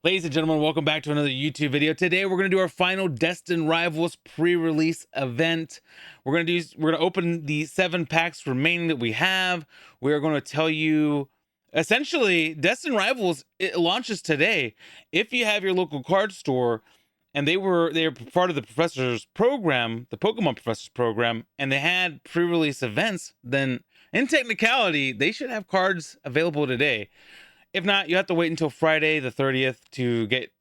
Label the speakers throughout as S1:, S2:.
S1: Ladies and gentlemen, welcome back to another YouTube video. Today we're going to do our final Destined Rivals pre-release event. We're going to open the 7 packs remaining that we have. We're going to tell you essentially Destined Rivals, it launches today. If you have your local card store and they're part of the professor's program, the Pokemon Professors program, and they had pre-release events, then in technicality, they should have cards available today. If not, you have to wait until Friday the 30th to get,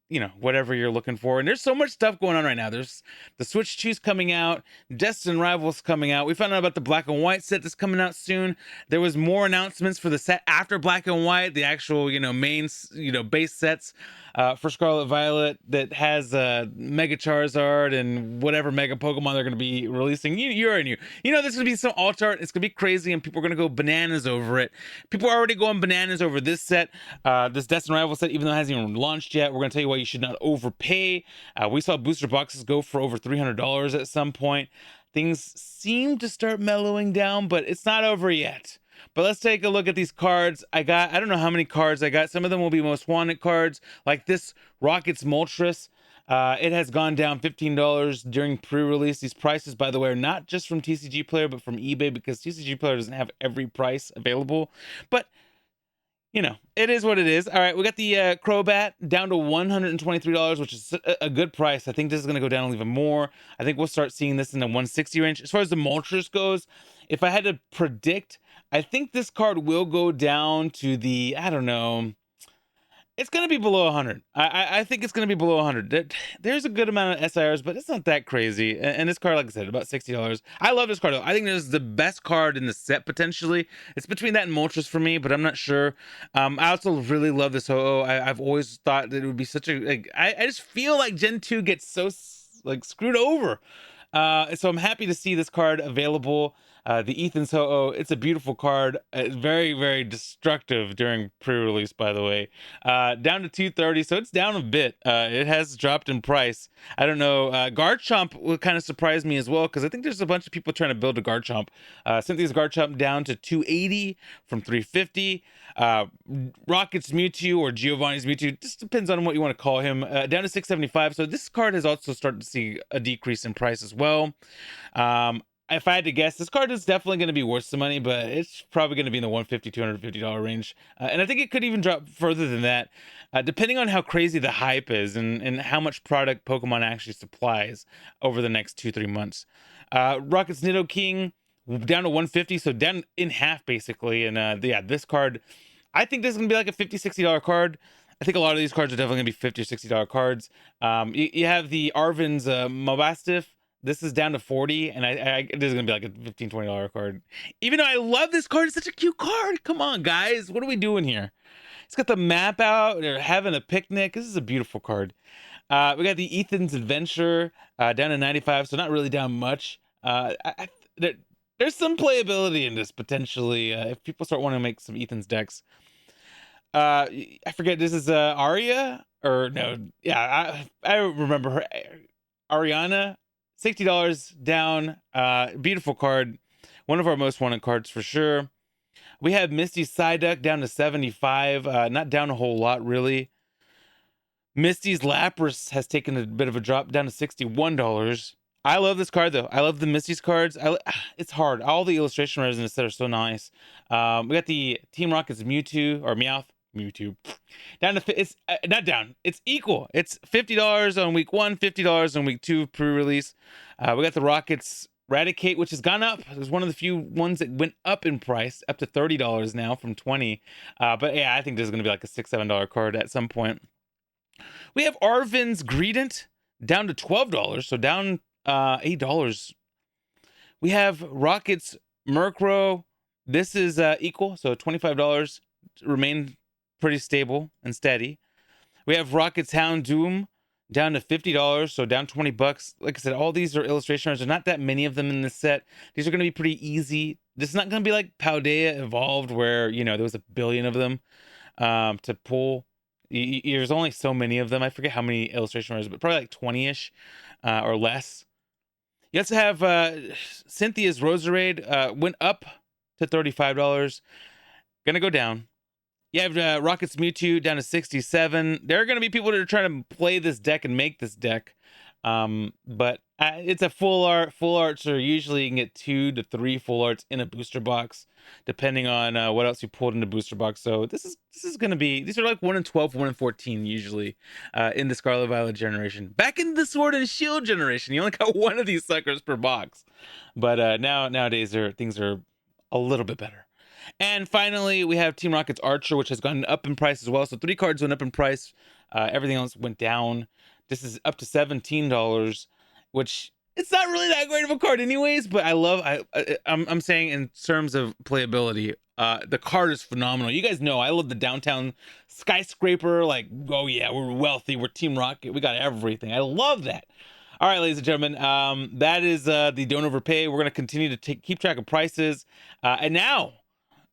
S1: whatever you're looking for. And there's so much stuff going on right now. There's the Switch 2's coming out, Destined Rivals coming out. We found out about the Black and White set that's coming out soon. There was more announcements for the set after Black and White, the actual, main, base sets for Scarlet Violet that has Mega Charizard and whatever Mega Pokemon they're going to be releasing. You already knew. There's going to be some alt art. It's going to be crazy and people are going to go bananas over it. People are already going bananas over this set. This Destined Rival set, even though it hasn't even launched yet. We're going to tell you why you should not overpay. We saw booster boxes go for over $300 at some point. Things seem to start mellowing down, but it's not over yet. But let's take a look at these cards. I don't know how many cards I got. Some of them will be most wanted cards, like this Rockets Moltres. It has gone down $15 during pre-release. These prices, by the way, are not just from TCG Player, but from eBay, because TCG Player doesn't have every price available. But it is what it is. All right, we got the Crobat down to $123, which is a good price. I think this is going to go down even more. I think we'll start seeing this in the 160 range. As far as the Moltres goes, if I had to predict, I think this card will go down to the, I don't know, it's going to be below 100. I think it's going to be below 100. There's a good amount of SIRs, but it's not that crazy. And this card, like I said, about $60. I love this card, though. I think this is the best card in the set, potentially. It's between that and Moltres for me, but I'm not sure. I also really love this Ho-Oh. I've always thought that it would be such a... I just feel like Gen 2 gets so, screwed over. So I'm happy to see this card available. The Ethan's Ho-Oh, it's a beautiful card. It's very, very destructive during pre-release, by the way. Down to 230, so it's down a bit. It has dropped in price. I don't know. Garchomp will kind of surprise me as well, because I think there's a bunch of people trying to build a Garchomp. Cynthia's Garchomp down to 280 from 350. Rocket's Mewtwo or Giovanni's Mewtwo, just depends on what you want to call him, down to 675. So this card has also started to see a decrease in price as well. If I had to guess, this card is definitely going to be worth some money, but it's probably going to be in the $150, $250 range. And I think it could even drop further than that, depending on how crazy the hype is and how much product Pokemon actually supplies over the next 2-3 months. Rocket's Nidoking down to 150, so down in half basically. And yeah, this card, I think this is going to be like a $50-$60 card. I think a lot of these cards are definitely going to be $50 or $60 cards. You have the Arven's Mobastiff. This is down to 40, and this is gonna be like a $15-$20 card. Even though I love this card, it's such a cute card. Come on, guys, what are we doing here? It's got the map out. They're having a picnic. This is a beautiful card. We got the Ethan's Adventure down to 95, so not really down much. There's some playability in this potentially if people start wanting to make some Ethan's decks. I forget. This is Aria or no? Yeah, I remember her. Ariana. $60 down. Beautiful card. One of our most wanted cards for sure. We have Misty's Psyduck down to 75. Not down a whole lot, really. Misty's Lapras has taken a bit of a drop down to $61. I love this card, though. I love the Misty's cards. It's hard. All the illustration writers in this set are so nice. We got the Team Rocket's Mewtwo, or Meowth. Mewtwo down to it's not down, it's equal. It's $50 on week 1, $50 on week 2 pre-release. We got the Rockets Raticate, which has gone up. It was one of the few ones that went up in price, up to $30 now from 20. But yeah, I think this is going to be like a $6-7 card at some point. We have Arven's Greedent down to $12, so down $8. We have Rockets Murkrow. This is equal, so $25. Remain pretty stable and steady. We have Rocket's Houndoom down to $50, so down $20. Like I said, all these are illustrations. There's not that many of them in this set. These are going to be pretty easy. This is not going to be like Paldea Evolved, where there was a billion of them to pull. There's only so many of them. I forget how many illustration writers, but probably like 20-ish or less. You also have Cynthia's Roserade went up to $35. Gonna go down. You have Rockets Mewtwo down to 67. There are going to be people that are trying to play this deck and make this deck. But it's a full art. Full arts are usually you can get 2 to 3 full arts in a booster box, depending on what else you pulled in the booster box. So this is going to be, these are like 1 in 12, 1 in 14 usually in the Scarlet Violet generation. Back in the Sword and Shield generation, you only got 1 of these suckers per box. But nowadays things are a little bit better. And finally, we have Team Rocket's Archer, which has gone up in price as well. So 3 cards went up in price. Everything else went down. This is up to $17, which it's not really that great of a card anyways, but I'm saying in terms of playability, the card is phenomenal. You guys know I love the downtown skyscraper, like, oh yeah, we're wealthy, we're Team Rocket, we got everything. I love that. All right, ladies and gentlemen, that is the Don't Overpay. We're going to continue to keep track of prices. And now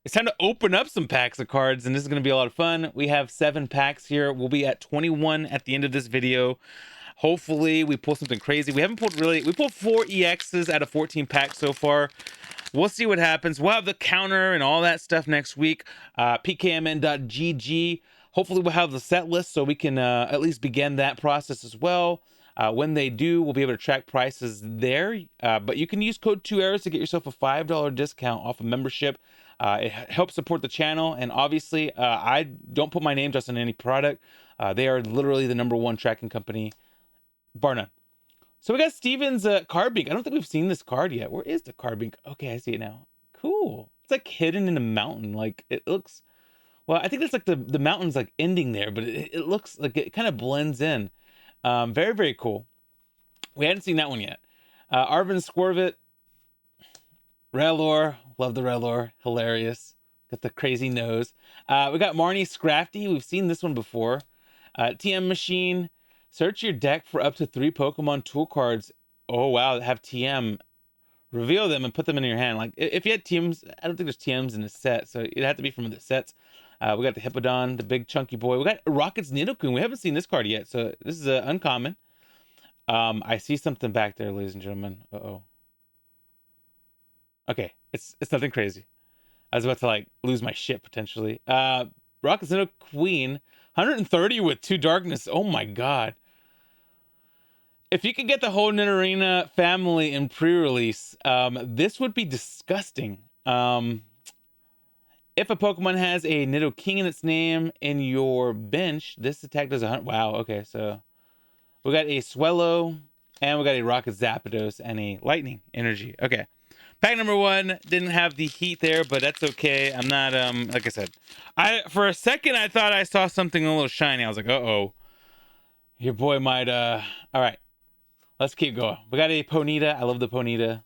S1: it's time to open up some packs of cards, and this is going to be a lot of fun. We have 7 packs here. We'll be at 21 at the end of this video. Hopefully, we pull something crazy. We pulled 4 EXs out of 14 packs so far. We'll see what happens. We'll have the counter and all that stuff next week. PKMN.GG. Hopefully, we'll have the set list so we can at least begin that process as well. When they do, we'll be able to track prices there. But you can use code 2Arrows to get yourself a $5 discount off a membership. It helps support the channel, and obviously I don't put my name just on any product. They are literally the #1 tracking company, bar none. So we got Steven's Carbink. I don't think we've seen this card yet. Where is the Carbink? Okay, I see it now. Cool. It's like hidden in a mountain. Like it looks, well, I think it's like the mountain's like ending there, but it looks like it kind of blends in. Very, very cool. We hadn't seen that one yet. Arvin Squirvit, Rellor, love the Rellor, hilarious. Got the crazy nose. We got Marnie Scrafty. We've seen this one before. TM Machine. Search your deck for up to 3 Pokemon tool cards. Oh wow, that have TM. Reveal them and put them in your hand. Like if you had TMs, I don't think there's TMs in the set, so it'd have to be from the sets. We got the Hippodon, the big chunky boy. We got Rocket's Nidoqueen. We haven't seen this card yet, so this is uncommon. I see something back there, ladies and gentlemen. Uh-oh. Okay, it's nothing crazy. I was about to like lose my shit potentially. Rocket's Nidoqueen, 130 with 2 darkness. Oh my god. If you could get the whole Nidorina family in pre-release, this would be disgusting. If a Pokemon has a Nidoking in its name in your bench, this attack does 100. Wow, okay, so we got a Swellow, and we got a Rocket Zapdos, and a Lightning Energy. Okay. Pack #1 didn't have the heat there, but that's okay. I'm not, like I said, for a second, I thought I saw something a little shiny. I was like, uh-oh. Your boy might, all right. Let's keep going. We got a Ponyta. I love the Ponyta.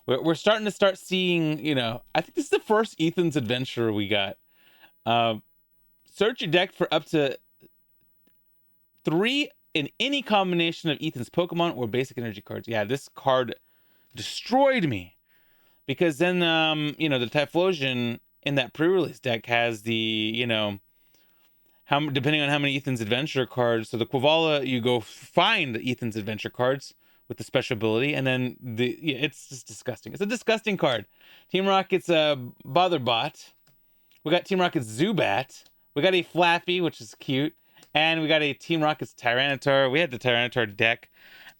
S1: We're starting to seeing, you know, I think this is the first Ethan's Adventure we got. Search your deck for up to 3 in any combination of Ethan's Pokemon or basic energy cards. Yeah, this card destroyed me. Because then, you know, the Typhlosion in that pre-release deck has the, you know, depending on how many Ethan's Adventure cards. So the Quavala, you go find the Ethan's Adventure cards with the special ability, and then it's just disgusting. It's a disgusting card. Team Rocket's Botherbot. We got Team Rocket's Zubat. We got a Flaffy, which is cute, and we got a Team Rocket's Tyranitar. We had the Tyranitar deck,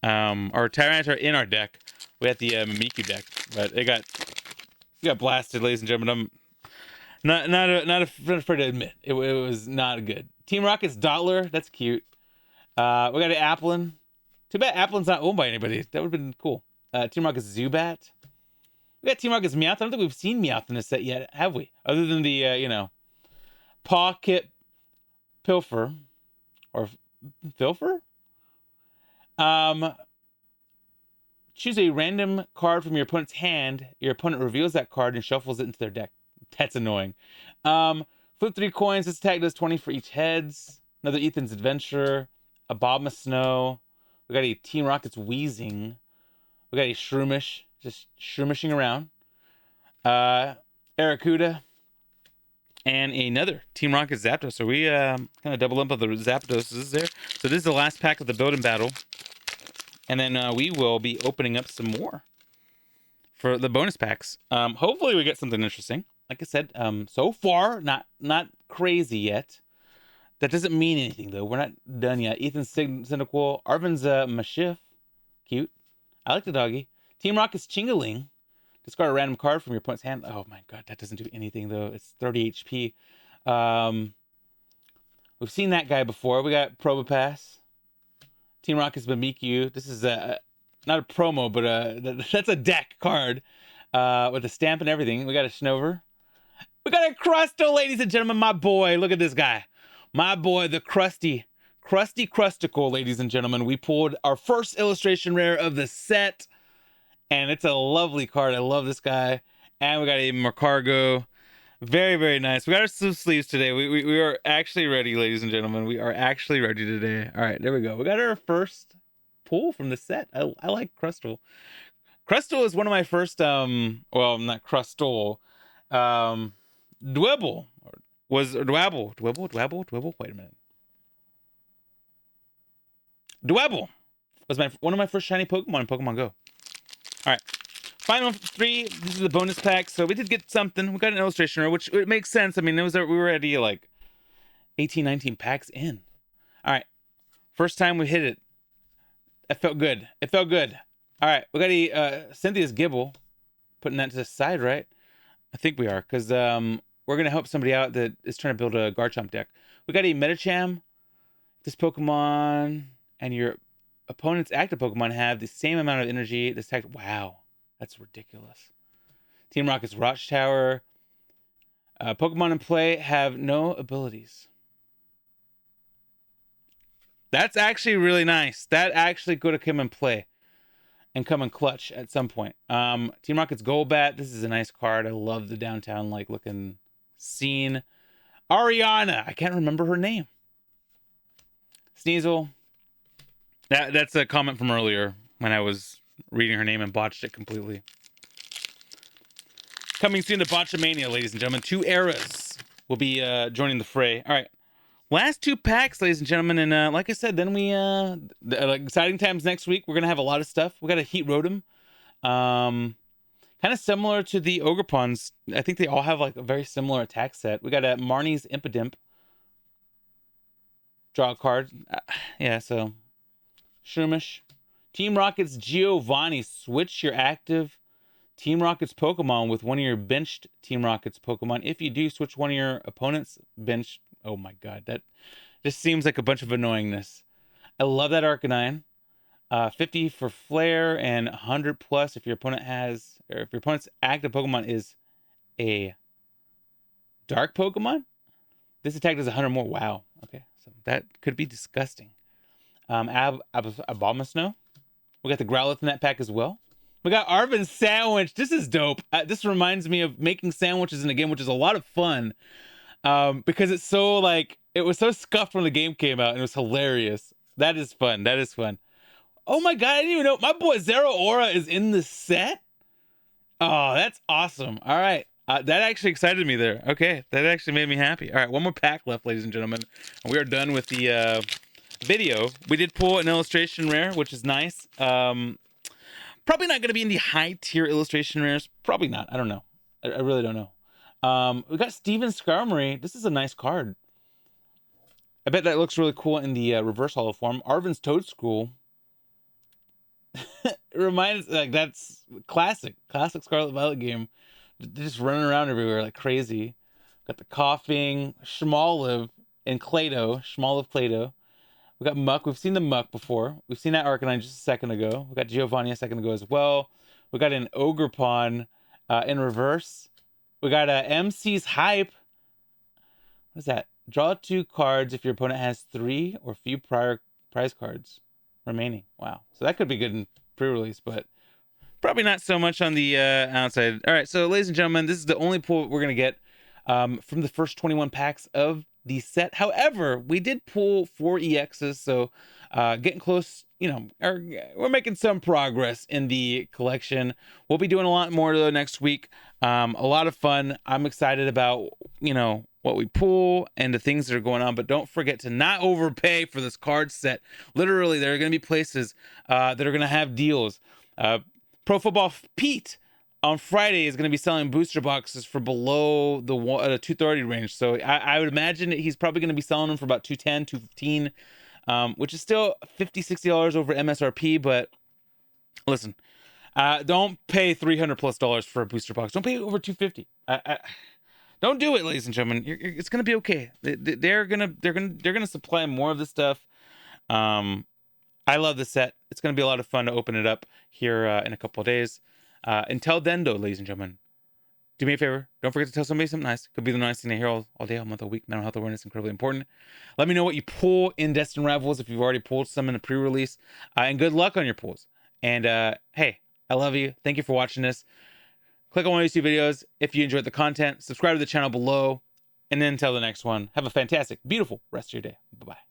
S1: or Tyranitar in our deck. We had the Mimikyu deck, but it got blasted, ladies and gentlemen. I'm not afraid to admit it was not good. Team Rocket's Dottler. That's cute. We got an Applin. Too bad Applin's not owned by anybody. That would have been cool. Team Rocket's Zubat. We got Team Rocket's Meowth. I don't think we've seen Meowth in this set yet, have we? Other than the, you know, Paw Kit Pilfer. Or Filfer? Choose a random card from your opponent's hand. Your opponent reveals that card and shuffles it into their deck. That's annoying. Flip 3 coins. This attack does 20 for each heads. Another Ethan's Adventure. A Bob Snow. We got a Team Rocket's Wheezing. We got a Shroomish, just shroomishing around. Arrokuda. And another Team Rocket Zapdos. So we kind of double up on the Zapdoses there. So this is the last pack of the Build and Battle. And then we will be opening up some more for the bonus packs. Hopefully we get something interesting. like I said, so far, not crazy yet. That doesn't mean anything though. We're not done yet. Ethan Cynical, Arvin's Mashif, cute. I like the doggy. Team Rocket's Chingaling. Discard a random card from your opponent's hand. Oh my god, that doesn't do anything though. It's 30 HP. We've seen that guy before. We got Probopass. Team Rocket's Mimikyu. This is not a promo, but that's a deck card with a stamp and everything. We got a Schnover. We got a Crusto, ladies and gentlemen. My boy. Look at this guy. My boy, the Krusty Crusticle, ladies and gentlemen. We pulled our first illustration rare of the set, and it's a lovely card. I love this guy. And we got a Mercargo. Very, very nice. We got some sleeves today. We are actually ready, ladies and gentlemen. We are actually ready today. All right, there we go. We got our first pull from the set. I like Crustal. Crustal is one of my first, well, not Crustal. Dwebble. Was Dwebble? Wait a minute. Dwebble was one of my first shiny Pokemon in Pokemon Go. All right. Final 3. This is the bonus pack. So we did get something. We got an illustration rare, which it makes sense. I mean, we were already like 18, 19 packs in. All right. First time we hit it. It felt good. It felt good. All right. We got a Cynthia's Gibble. Putting that to the side, right? I think we are, because we're going to help somebody out that is trying to build a Garchomp deck. We got a Medicham. This Pokemon and your opponent's active Pokemon have the same amount of energy. This attack. Wow. That's ridiculous. Team Rocket's Watchtower. Pokemon in play have no abilities. That's actually really nice. That actually could have come in play and come in clutch at some point. Team Rocket's Golbat. This is a nice card. I love the downtown like looking scene. Ariana. I can't remember her name. Sneasel. That's a comment from earlier when I was reading her name and botched it completely. Coming soon to Botchamania, ladies and gentlemen. 2 eras will be joining the fray. All right. Last 2 packs, ladies and gentlemen. And like I said, then we exciting times next week. We're going to have a lot of stuff. We got a Heat Rotom. Kind of similar to the Ogrepons. I think they all have like a very similar attack set. We got a Marnie's Impidimp. Draw a card. Yeah, so Shroomish. Team Rocket's Giovanni. Switch your active Team Rocket's Pokemon with one of your benched Team Rocket's Pokemon. If you do, switch one of your opponent's benched. Oh my god, that just seems like a bunch of annoyingness. I love that Arcanine. 50 for Flare and 100 plus if your opponent has, or if your opponent's active Pokemon is a dark Pokemon. This attack does 100 more. Wow. Okay, so that could be disgusting. Abomasnow. We got the Growlithe in that pack as well. We got Arvin's Sandwich. This is dope. This reminds me of making sandwiches in a game, which is a lot of fun. Because it's so like, it was so scuffed when the game came out and it was hilarious. That is fun. That is fun. Oh my god, I didn't even know. My boy Zero Aura is in the set? Oh, that's awesome. All right. That actually excited me there. Okay. That actually made me happy. All right. One more pack left, ladies and gentlemen. And we are done with the video. We did pull an illustration rare, which is nice. Probably not going to be in the high tier illustration rares. Probably not. I don't know. I really don't know. We got Steven Skarmory. This is a nice card. I bet that looks really cool in the reverse holo form. Arvin's Toadschool. It reminds, like, that's classic Scarlet Violet game. They're just running around everywhere like crazy. Got the coughing Schmoliv and Clado. Schmoliv Clado. We got Muck. We've seen the Muck before. We've seen that Arcanine just a second ago. We got Giovanni a second ago as well. We got an Ogrepon in reverse. We got MC's Hype. What is that? Draw 2 cards if your opponent has 3 or few prior prize cards remaining. Wow. So that could be good in pre-release, but probably not so much on the outside. All right, so ladies and gentlemen, this is the only pull we're going to get from the first 21 packs of the set. However, we did pull 4 EXs, so getting close, you know, we're making some progress in the collection. We'll be doing a lot more though next week. A lot of fun. I'm excited about, you know, what we pull and the things that are going on, but don't forget to not overpay for this card set. Literally, there are going to be places that are going to have deals. Pro Football Pete on Friday is going to be selling booster boxes for below the 230 range. So I would imagine that he's probably going to be selling them for about 210, 215, which is still $50, $60 over MSRP. But listen, don't pay $300+ for a booster box. Don't pay over 250. Don't do it, ladies and gentlemen. It's going to be okay. They're gonna supply more of this stuff. I love this set. It's going to be a lot of fun to open it up here in a couple of days. Until then, though, ladies and gentlemen, do me a favor. Don't forget to tell somebody something nice. Could be the nicest thing to hear all day, all month, all week. Mental health awareness is incredibly important. Let me know what you pull in Destined Rivals if you've already pulled some in the pre-release. And good luck on your pulls. And hey, I love you. Thank you for watching this. Click on one of these two videos if you enjoyed the content. Subscribe to the channel below. And then until the next one, have a fantastic, beautiful rest of your day. Bye-bye.